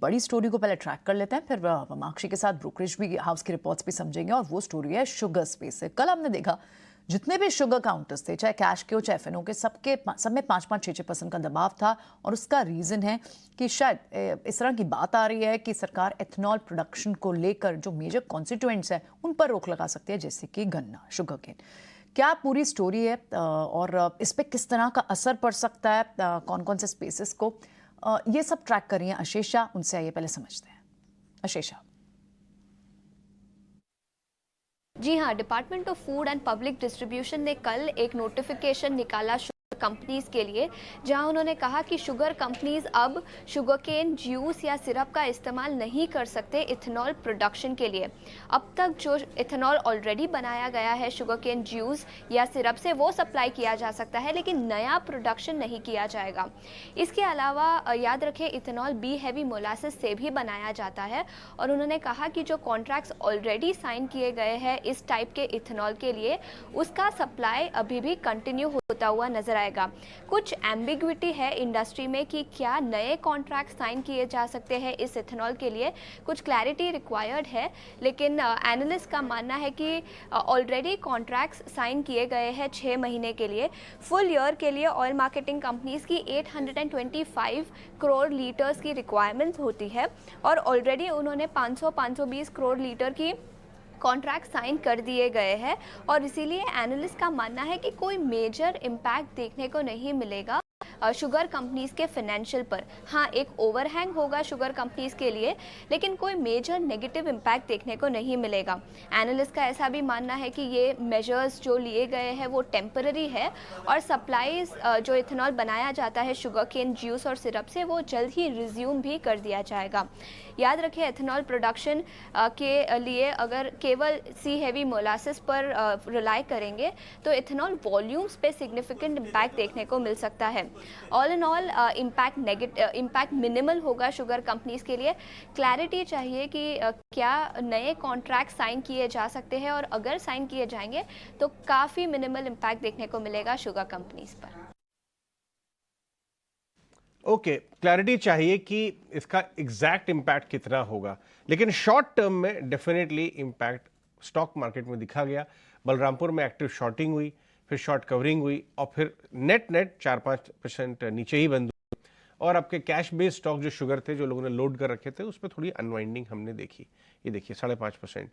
बड़ी स्टोरी को पहले ट्रैक कर लेते हैं, फिर मार्कशी के साथ ब्रोकरेज भी हाउस की रिपोर्ट्स भी समझेंगे। और वो स्टोरी है शुगर स्पेस से। कल हमने देखा जितने भी शुगर काउंटर्स थे, चाहे कैश के हो चाहे एफएनओ के, सब में 5-5, 6-6% का दबाव था। और उसका रीज़न है कि शायद इस तरह की बात आ रही है कि सरकार एथनॉल प्रोडक्शन को लेकर जो मेजर कॉन्स्टिट्यूएंट्स हैं उन पर रोक लगा सकती है, जैसे कि गन्ना, शुगर केन। क्या पूरी स्टोरी है और इस पर किस तरह का असर पड़ सकता है, कौन कौन से स्पेसेस को, ये सब ट्रैक कर रही हैं आशीष शाह। उनसे आइए पहले समझते हैं। आशीष शाह। जी हाँ, department of food and public distribution ने कल एक नोटिफिकेशन निकाला कंपनीज के लिए, जहां उन्होंने कहा कि शुगर कंपनीज अब शुगरकेन जूस या सिरप का इस्तेमाल नहीं कर सकते इथेनॉल प्रोडक्शन के लिए। अब तक जो इथेनॉल ऑलरेडी बनाया गया है शुगरकेन जूस या सिरप से, वो सप्लाई किया जा सकता है, लेकिन नया प्रोडक्शन नहीं किया जाएगा। इसके अलावा याद रखें, इथेनॉल बी हैवी मोलासिस से भी बनाया जाता है। और उन्होंने कहा कि जो कॉन्ट्रैक्ट्स ऑलरेडी साइन किए गए हैं इस टाइप के इथेनॉल के लिए, उसका सप्लाई अभी भी कंटिन्यू होता हुआ नजर आएगा। कुछ एम्बिग्विटी है इंडस्ट्री में कि क्या नए कॉन्ट्रैक्ट साइन किए जा सकते हैं इस इथेनॉल के लिए, कुछ क्लैरिटी रिक्वायर्ड है। लेकिन एनालिस्ट का मानना है कि ऑलरेडी कॉन्ट्रैक्ट्स साइन किए गए हैं 6 महीने के लिए। फुल ईयर के लिए ऑयल मार्केटिंग कंपनीज की 825 करोड़ लीटर्स की रिक्वायरमेंट होती है, और ऑलरेडी उन्होंने 500-520 करोड़ लीटर की कॉन्ट्रैक्ट साइन कर दिए गए हैं। और इसीलिए एनालिस्ट का मानना है कि कोई मेजर इम्पैक्ट देखने को नहीं मिलेगा शुगर कंपनीज के फाइनेंशियल पर। हाँ, एक ओवरहैंग होगा शुगर कंपनीज के लिए, लेकिन कोई मेजर नेगेटिव इम्पैक्ट देखने को नहीं मिलेगा। एनालिस्ट का ऐसा भी मानना है कि ये मेजर्स जो लिए गए हैं वो टेम्पररी है, और सप्लाईज जो इथेनॉल बनाया जाता है शुगर केन जूस और सिरप से, वो जल्द ही रिज्यूम भी कर दिया जाएगा। याद रखें, एथेनॉल प्रोडक्शन के लिए अगर केवल सी हैवी मोलासिस पर रिलाई करेंगे तो इथेनॉल वॉल्यूम्स पे सिग्निफिकेंट इम्पैक्ट देखने को मिल सकता है। All in all impact minimal होगा शुगर कंपनीज के लिए। क्लैरिटी चाहिए कि क्या नए कॉन्ट्रैक्ट साइन किए जा सकते हैं, और अगर साइन किए जाएंगे तो काफ़ी मिनिमल इम्पैक्ट देखने को मिलेगा शुगर कंपनीज पर। ओके, क्लैरिटी चाहिए कि इसका एग्जैक्ट इम्पैक्ट कितना होगा, लेकिन शॉर्ट टर्म में डेफिनेटली इम्पैक्ट स्टॉक मार्केट में दिखा गया। बलरामपुर में एक्टिव शॉर्टिंग हुई, फिर शॉर्ट कवरिंग हुई, और फिर नेट 4-5% नीचे ही बंद हुई। और आपके कैश बेस्ड स्टॉक जो शुगर थे, जो लोगों ने लोड कर रखे थे, उस पर थोड़ी अनवाइंडिंग हमने देखी। ये देखिए 5.5%।